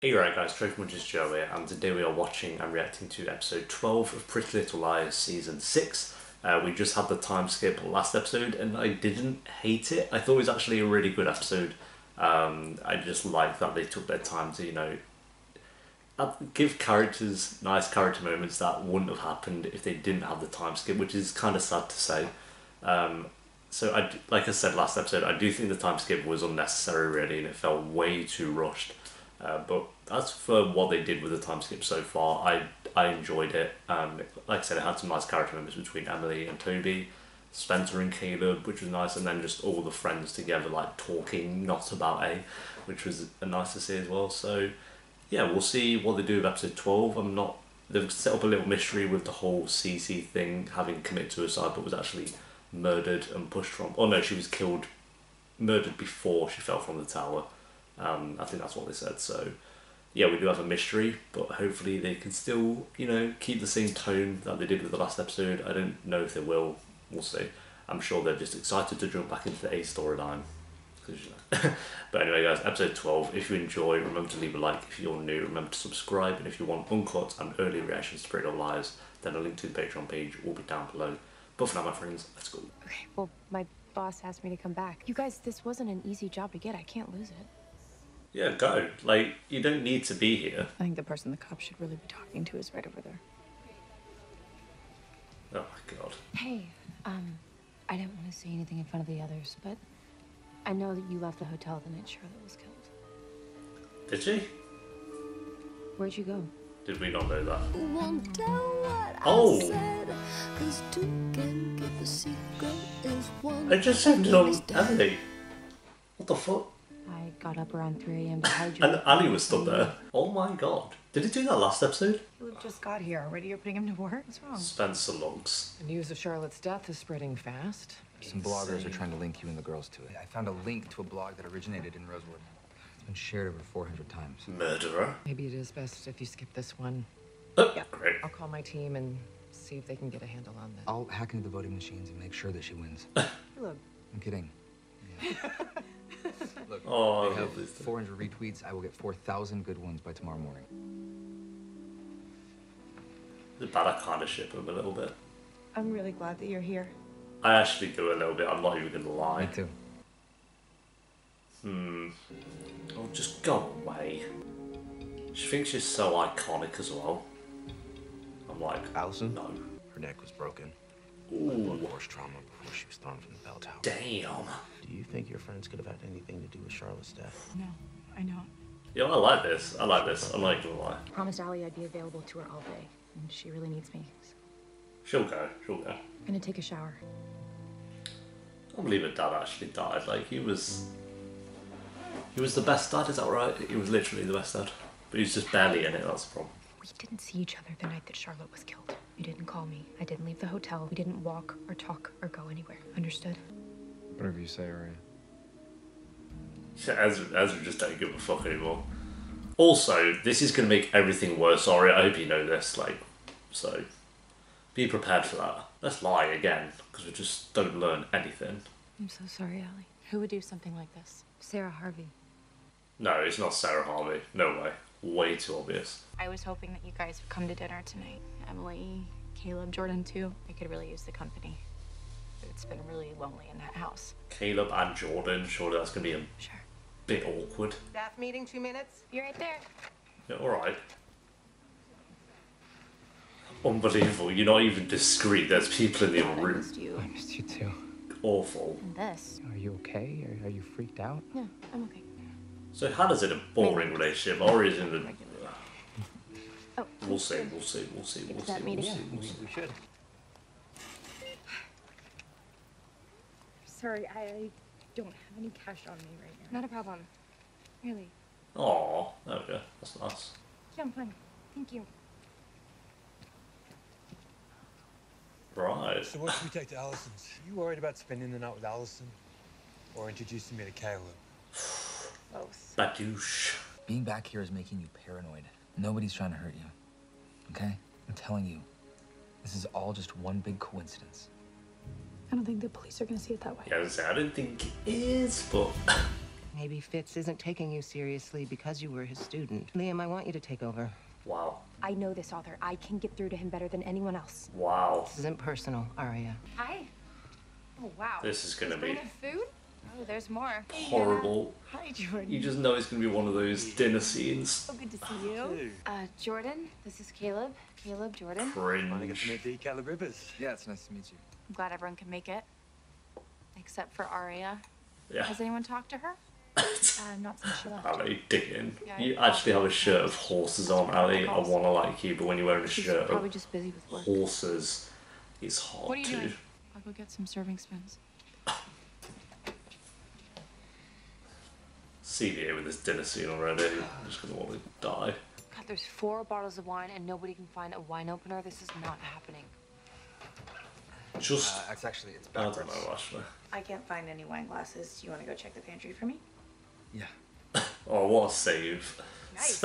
Hey, right guys, Trophy Munch's Joe here, and today we are watching and reacting to episode 12 of Pretty Little Liars season 6. We just had the time skip last episode and I didn't hate it. I thought it was actually a really good episode. I just like that they took their time to, give characters nice character moments that wouldn't have happened if they didn't have the time skip, which is kind of sad to say. Like I said last episode, I do think the time skip was unnecessary really, and it felt way too rushed. But as for what they did with the time skip so far, I enjoyed it. Like I said, it had some nice character moments between Emily and Toby, Spencer and Caleb, which was nice, and then just all the friends together, like talking not about A, which was nice to see as well. So yeah, we'll see what they do with episode 12. I'm not. They've set up a little mystery with the whole Cece thing, having committed suicide, but was actually murdered and pushed from. Oh no, she was killed, murdered before she fell from the tower. I think that's what they said. So yeah, we do have a mystery, but hopefully they can still, keep the same tone that they did with the last episode. I don't know if they will. We'll see. I'm sure they're just excited to jump back into the A storyline. But anyway, guys, episode 12. If you enjoy, remember to leave a like. If you're new, remember to subscribe. And if you want uncut and early reactions to Pretty Little Lies, then a link to the Patreon page will be down below. But for now, my friends, let's go. Okay, well, my boss asked me to come back. You guys, this wasn't an easy job to get. I can't lose it. Yeah, go. Like, you don't need to be here. I think the person the cops should really be talking to is right over there. Oh my god. Hey, I didn't want to say anything in front of the others, but I know that you left the hotel the night Charlotte was killed. Did she? Where'd you go? Did we not know that? Oh! I just sent it on Emily. What the fuck? I got up around 3 a.m. to hide you. And Ali was still there. Oh my god. Did he do that last episode? Luke just got here. Already you're putting him to work? What's wrong? Spencer Lugs. The news of Charlotte's death is spreading fast. Some bloggers are trying to link you and the girls to it. I found a link to a blog that originated in Rosewood. It's been shared over 400 times. Murderer. Maybe it is best if you skip this one. Oh, Yeah. great. I'll call my team and see if they can get a handle on this. I'll hack into the voting machines and make sure that she wins. Look, I'm kidding. Yeah. Look, Oh, they I have love this. 400 retweets. I will get 4,000 good ones by tomorrow morning. The bad I kind of ship him a little bit. I'm really glad that you're here. I actually do a little bit, I'm not even gonna Me lie. too. Oh, just go away. She thinks she's so iconic as well. I'm like, Allison? no. Her neck was broken. Ooh, Force trauma before she was thrown from the bell tower. damn. Do you think your friends could have had anything to do with Charlotte's death? No, I know. Yo, I like this. I like this. I'm not gonna lie. Promised Allie I'd be available to her all day, and she really needs me. She'll go. She'll go. I'm gonna take a shower. I can't believe her dad actually died. Like, he was the best dad, is that right? He was literally the best dad. But he was just barely in it, that's the problem. We didn't see each other the night that Charlotte was killed. You didn't call me. I didn't leave the hotel. We didn't walk or talk or go anywhere. Understood? Whatever you say, Arya. Ezra just don't give a fuck anymore. Also, this is going to make everything worse, sorry. I hope you know this, so be prepared for that. Let's lie again, because we just don't learn anything. I'm so sorry, Allie. Who would do something like this? Sarah Harvey. No, it's not Sarah Harvey. No way. Way too obvious. I was hoping that you guys would come to dinner tonight. Emily, Caleb, Jordan too. I could really use the company. It's been really lonely in that house. Caleb and Jordan, surely that's going to be a Sure. bit awkward. Staff meeting, 2 minutes. You're right there. Yeah, alright. Unbelievable. You're not even discreet. There's people in the I room. missed you. I missed you too. Awful. And this. Are you okay? Are you freaked out? Yeah, I'm okay. So Hannah's in a boring relationship, or is in the... Oh, We'll see, we'll see, we'll see, we'll see, that we'll meeting. see, we'll see. We should. Sorry, I don't have any cash on me right now. Not a problem. Really. Aw, there we go. That's nice. Yeah, I'm fine. Thank you. Right. So what should we take to Allison's? You worried about spending the night with Allison? Or introducing me to Caleb? Both. Badoosh. Being back here is making you paranoid. Nobody's trying to hurt you. Okay? I'm telling you. This is all just one big coincidence. I don't think the police are gonna see it that way. Yeah, I didn't think it is, but Maybe Fitz isn't taking you seriously because you were his student. Liam, I want you to take over. Wow. I know this author. I can get through to him better than anyone else. Wow. This isn't personal, Arya. Hi. Oh, wow. This is gonna be Food? Oh, there's more. horrible. Hi, Jordan. You just know it's gonna be one of those dinner scenes. So good to see you. Jordan, this is Caleb. Caleb, Jordan. Finally get to Cringe. meet the Caleb Rivers. Yeah, it's nice to meet you. I'm glad everyone can make it. Except for Arya. Yeah. Has anyone talked to her? Not since she left. Ali, dig in. Yeah, You I- actually have a shirt of horses on, Ali. I wanna like you, but when you're wearing a She's shirt probably of just busy with work. horses, it's hard What are you to. doing? I'll go get some serving spoons. CBA with this dinner scene already. I'm just gonna want to die. God, there's 4 bottles of wine and nobody can find a wine opener. This is not happening. Just It's actually, it's I don't backwards. know, actually. I can't find any wine glasses. Do you want to go check the pantry for me? Yeah. Oh, what a save! Nice.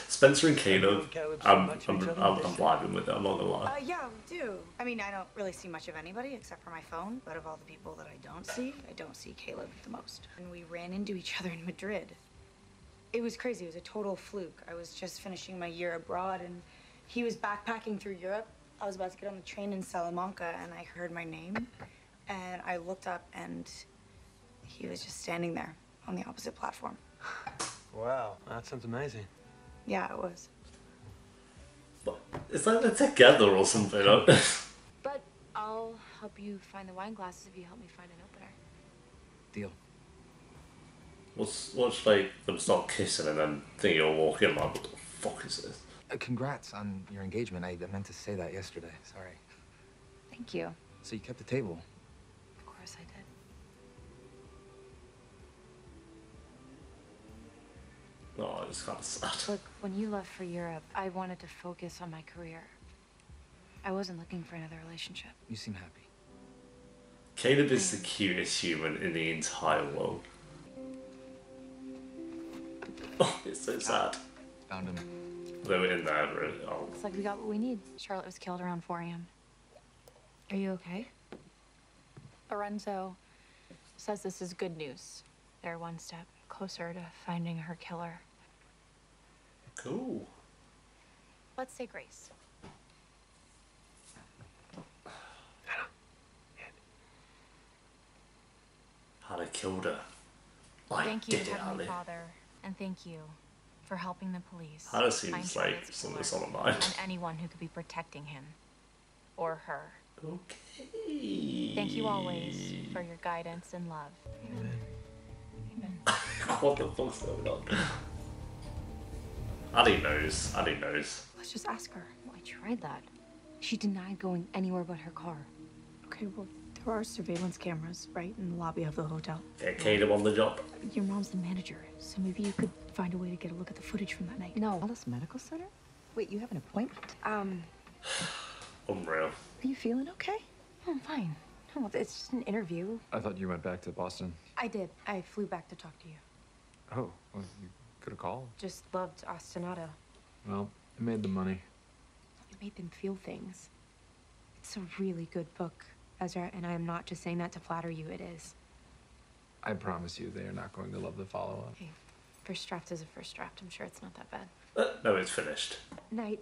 Spencer and Caleb. Caleb so I'm much for each other, I'm don't you? vibing with it. I'm not gonna lie. Yeah, we do. I mean, I don't really see much of anybody except for my phone, but of all the people that I don't see Caleb the most. And we ran into each other in Madrid. It was crazy. It was a total fluke. I was just finishing my year abroad, and he was backpacking through Europe. I was about to get on the train in Salamanca, and I heard my name, and I looked up, and he was just standing there on the opposite platform. Wow, that sounds amazing. Yeah, it was. But it's like they're together or something. Huh? But I'll help you find the wine glasses if you help me find an opener. Deal. What's like them start kissing and then think you're walking like, what the fuck is this? Congrats on your engagement. I meant to say that yesterday. Sorry. Thank you. So you kept the table. Of course I did. Oh, it's kind of sad. Look, when you left for Europe, I wanted to focus on my career. I wasn't looking for another relationship. You seem happy. Caleb is the cutest human in the entire world. Oh, it's so sad. Found him. They were in there, really. Oh, Looks like we got what we need. Charlotte was killed around 4 a.m. Are you okay? Lorenzo says this is good news. They're one step closer to finding her killer. cool. Let's say grace. Had I killed her? I Thank you, did it, Heavenly Ali. Father, and thank you for helping the police. Hannah find seems like Charlotte's something killer that's on my mind. and anyone who could be protecting him or her. Okay. Thank you always for your guidance and love. Amen. What the fuck's going on? Ali knows. Ali knows. Let's just ask her. Well, I tried that. She denied going anywhere but her car. Okay, well, there are surveillance cameras, right, in the lobby of the hotel. Get Caleb on the job. Your mom's the manager, so maybe you could find a way to get a look at the footage from that night. No. Alice Medical Center? Wait, you have an appointment? Unreal. Are you feeling okay? Oh, I'm fine. No, it's just an interview. I thought you went back to Boston. I did. I flew back to talk to you. Oh, well, you could have called. Just loved Ostinata. Well, it made the money. It made them feel things. It's a really good book, Ezra, and I am not just saying that to flatter you. It is. I promise you they are not going to love the follow-up. Hey, first draft is a first draft. I'm sure it's not that bad. No, it's finished. Night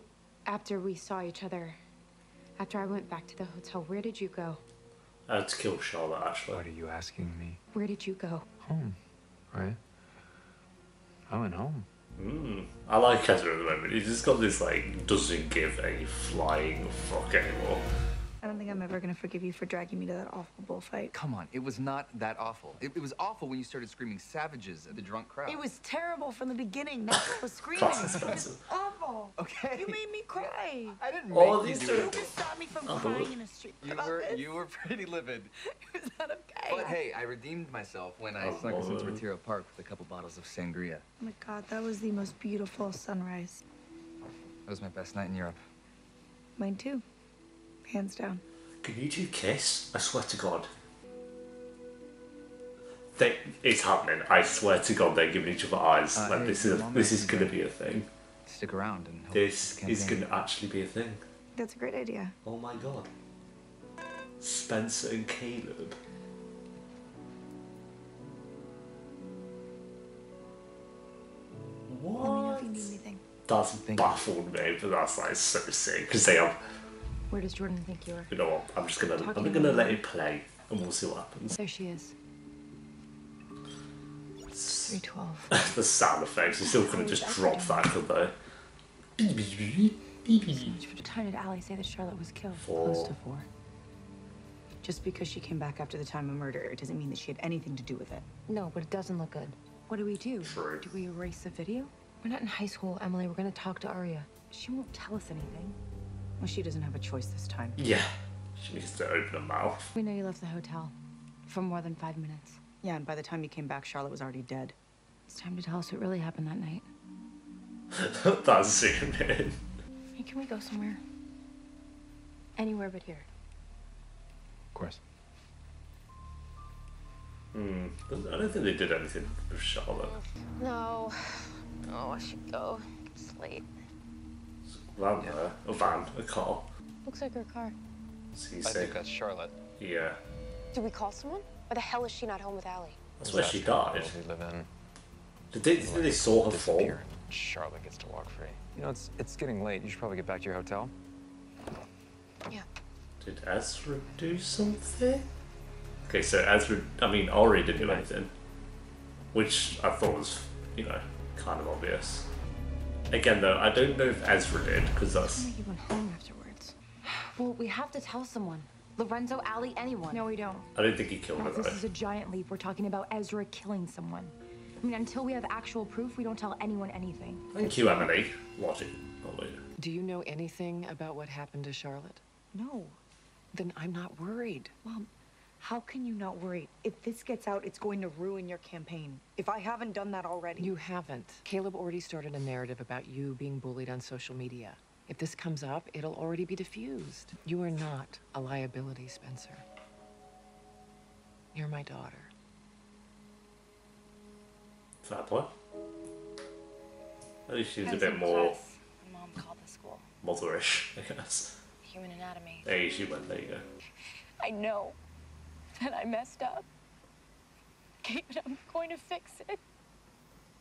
after we saw each other, after I went back to the hotel, where did you go? I had to kill Charlotte, What actually. are you asking me? Where did you go? Home, right? I went home. I like Ezra at the moment. He's just got this, like, doesn't give a flying fuck anymore. I don't think I'm ever gonna forgive you for dragging me to that awful bullfight. Come on, it was not that awful. It was awful when you started screaming savages at the drunk crowd. It was terrible from the beginning. That's what was screaming. Classic It was Spencer. awful. Okay. You made me cry. I didn't Oh, make these you do two- it. You stopped me from Oh, crying in the street. You were pretty livid. It was not okay. But hey, I redeemed myself when I Oh, snuck us into Lord. Retiro Park with a couple bottles of sangria. Oh my God, that was the most beautiful sunrise. That was my best night in Europe. Mine too. Hands down. Can you two kiss? I swear to God. It's happening. I swear to God, they're giving each other eyes. Hey, Like this your is mom this is asked gonna me be a thing. Stick around and help This the is campaign. gonna actually be a thing. That's a great idea. Oh my God. Spencer and Caleb. Let me know if you need anything. That's baffled me, but that's like so sick because they have. Where does Jordan think you are? You know what? I'm Talking gonna about let it play, and we'll see what happens. There she is. 312. The sound effects. You still couldn't just drop that, could they? What time did Allie say that Charlotte was killed? Close to 4. Just because she came back after the time of murder, it doesn't mean that she had anything to do with it. No, but it doesn't look good. What do we do? True. Do we erase the video? We're not in high school, Emily. We're gonna talk to Arya. She won't tell us anything. Well, she doesn't have a choice this time. Yeah. She needs to open her mouth. We know you left the hotel for more than 5 minutes. Yeah, and by the time you came back, Charlotte was already dead. It's time to tell us what really happened that night. That's zoom in. Hey, can we go somewhere? Anywhere but here. Of course. I don't think they did anything with Charlotte. No. Oh, I should go. It's late. Van there. A van. A car. Looks like her car. I think that's Charlotte. Yeah. Do we call someone? Why the hell is she not home with Allie? That's where she died. We live in. Did they saw her fall? Disappear and Charlotte gets to walk free. You know, it's getting late. You should probably get back to your hotel. Yeah. Did Ezra do something? Okay, so Ezra, Ori didn't do anything. Which I thought was, kind of obvious. Again, though, I don't know if Ezra did, because that's... You went home afterwards. Well, we have to tell someone. Lorenzo, Allie, anyone. No, we don't. I don't think he killed her, This though. is a giant leap. We're talking about Ezra killing someone. Until we have actual proof, we don't tell anyone anything. Thank you, Emily. Logic. Do you know anything about what happened to Charlotte? No. Then I'm not worried. Mom, how can you not worry? If this gets out, it's going to ruin your campaign. If I haven't done that already. You haven't. Caleb already started a narrative about you being bullied on social media. If this comes up, it'll already be diffused. You are not a liability, Spencer. You're my daughter. Fair point. At least she was a Had bit some more class. My mom called the school. motherish, I guess. Human anatomy. Hey, she went, there you go. I know that I messed up. Okay, but I'm going to fix it.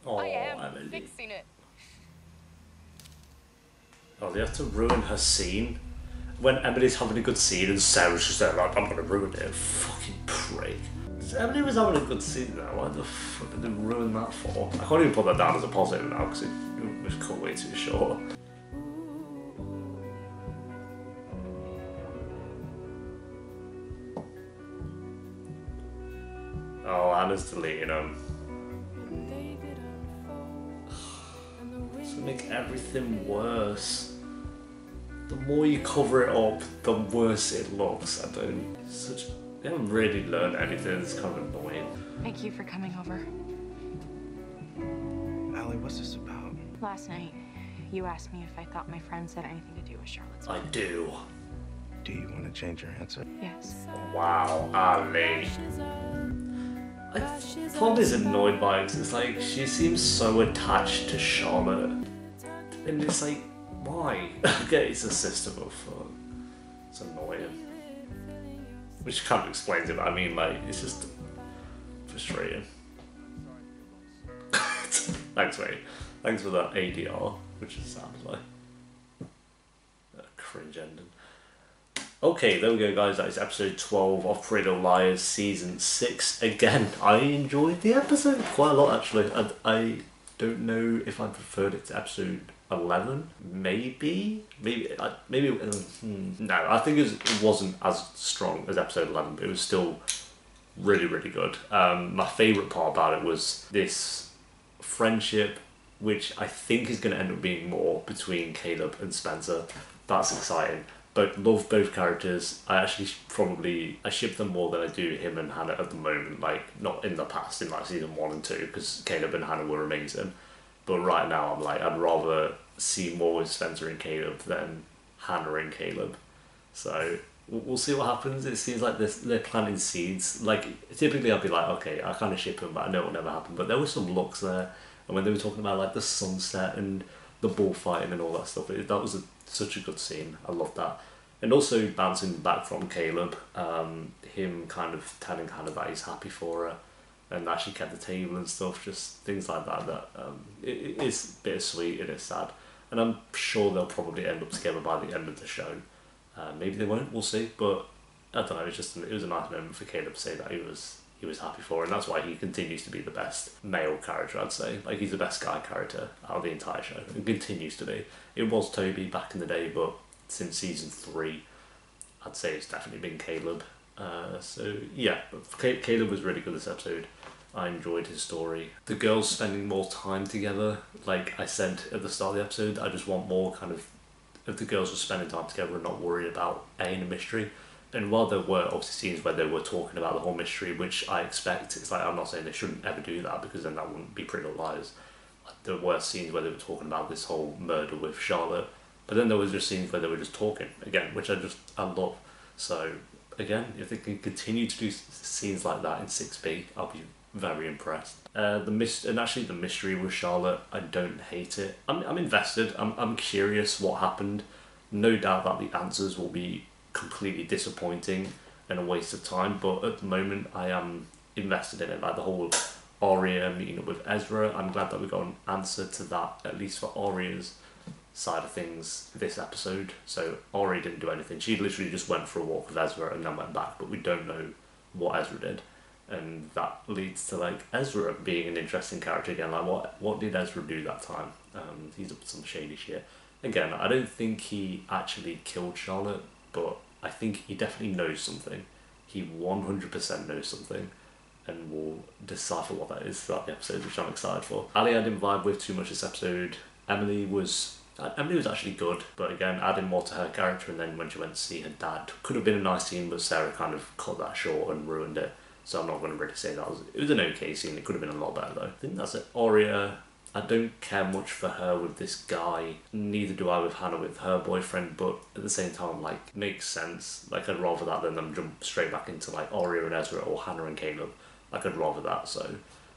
Oh, I am Emily. fixing it. Oh, they have to ruin her scene. When Emily's having a good scene and Sarah's just there like, I'm gonna ruin it. Fucking prick. Emily was having a good scene there. Why the fuck did they ruin that for? I can't even put that down as a positive now because it was cut way too short. Oh, Anna's deleting them. It's gonna make everything worse. The more you cover it up, the worse it looks. They haven't really learned anything. It's kind of annoying. Thank you for coming over. Allie, what's this about? Last night, you asked me if I thought my friends had anything to do with Charlotte's I death. do. Do you want to change your answer? Yes. Wow, Ali. I'm always annoyed by it 'cause it's like she seems so attached to Charlotte. And it's like, why? Okay, it's a sister, but fuck. It's annoying. Which kind of explains it, but I mean, like, it's just frustrating. Thanks, mate. Thanks for that ADR, which it sounds like. A cringe ending. Okay, there we go, guys. That is episode 12 of Pretty Little Liars, season 6. Again, I enjoyed the episode quite a lot, actually. And I don't know if I preferred it to episode 11. Maybe. No, I think it wasn't as strong as episode 11, but it was still really, really good. My favourite part about it was this friendship, which I think is going to end up being more between Caleb and Spencer. That's exciting. But love both characters. I ship them more than I do him and Hannah at the moment. Like, not in the past, in like season 1 and 2, because Caleb and Hannah were amazing. But right now, I'm like, I'd rather see more with Spencer and Caleb than Hannah and Caleb. So we'll see what happens. It seems like they're planting seeds. Like, typically I'd be like, okay, I kind of ship them, but I know it'll never happen. But there were some looks there. And when they were talking about like the sunset and the bullfighting and all that stuff, that was such a good scene. I loved that. And also bouncing back from Caleb, him kind of telling Hannah that he's happy for her. and actually kept the table and stuff, just things like that. It is bittersweet, it is sad, and I'm sure they'll probably end up together by the end of the show. Maybe they won't, we'll see, but I don't know, it was a nice moment for Caleb to say that he was happy for her, and that's why he continues to be the best male character, I'd say. Like, he's the best guy character out of the entire show, and continues to be. It was Toby back in the day, but since season 3, I'd say it's definitely been Caleb. So yeah, Caleb was really good this episode. I enjoyed his story. The girls spending more time together, like I said at the start of the episode, I just want more kind of the girls were spending time together and not worried about a mystery. And while there were obviously scenes where they were talking about the whole mystery, which I expect, it's like, I'm not saying they shouldn't ever do that, because then that wouldn't be Pretty Little Liars. There were scenes where they were talking about this whole murder with Charlotte, but then there was just scenes where they were just talking again, which I love. So again, if they can continue to do scenes like that in 6B, I'll be very impressed. The mystery with Charlotte, I don't hate it. I'm invested. I'm curious what happened. No doubt that the answers will be completely disappointing and a waste of time, but at the moment I am invested in it. Like the whole Arya meeting up with Ezra, I'm glad that we got an answer to that, at least for Arya's side of things this episode. So Arya didn't do anything. She literally just went for a walk with Ezra and then went back, but we don't know what Ezra did, and that leads to like Ezra being an interesting character again. Like what did Ezra do that time? He's up to some shady shit. Again, I don't think he actually killed Charlotte, but I think he definitely knows something. He 100% knows something, and we'll decipher what that is throughout the episode, which I'm excited for. Ali I didn't vibe with too much this episode. Emily was actually good, but again, adding more to her character, and then when she went to see her dad, could have been a nice scene, but Sarah kind of cut that short and ruined it. So I'm not going to really say that it was an okay scene. It could have been a lot better though. I think that's it. Arya, I don't care much for her with this guy. Neither do I with Hannah with her boyfriend, but at the same time, like, makes sense. Like, I'd rather that than them jump straight back into like Arya and Ezra or Hannah and Caleb. Like, I'd rather that. So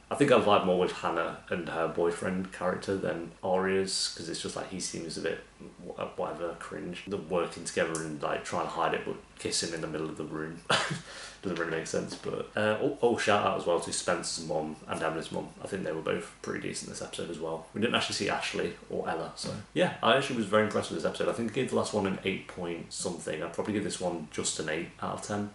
I think I vibe more with Hannah and her boyfriend character than Arya's, because it's just like he seems a bit whatever, cringe. The working together and like trying to hide it but kissing in the middle of the room doesn't really make sense. But shout out as well to Spencer's mum and Emily's mum. I think they were both pretty decent this episode as well. We didn't actually see Ashley or Ella, so yeah, I actually was very impressed with this episode. I think I gave the last one an 8 point something. I'd probably give this one just an 8 out of 10.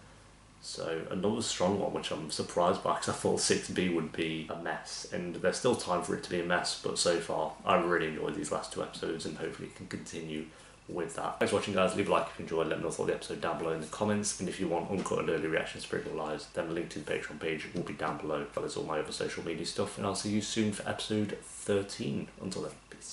So another strong one, which I'm surprised by, because I thought 6B would be a mess, and there's still time for it to be a mess, but so far I've really enjoyed these last 2 episodes and hopefully can continue with that. Thanks for watching, guys. Leave a like if you enjoyed, let me know what the episode down below in the comments, and if you want uncut and early reactions to Pretty Little Liars, then the link to the Patreon page will be down below, as well as all my other social media stuff, and I'll see you soon for episode 13. Until then, peace.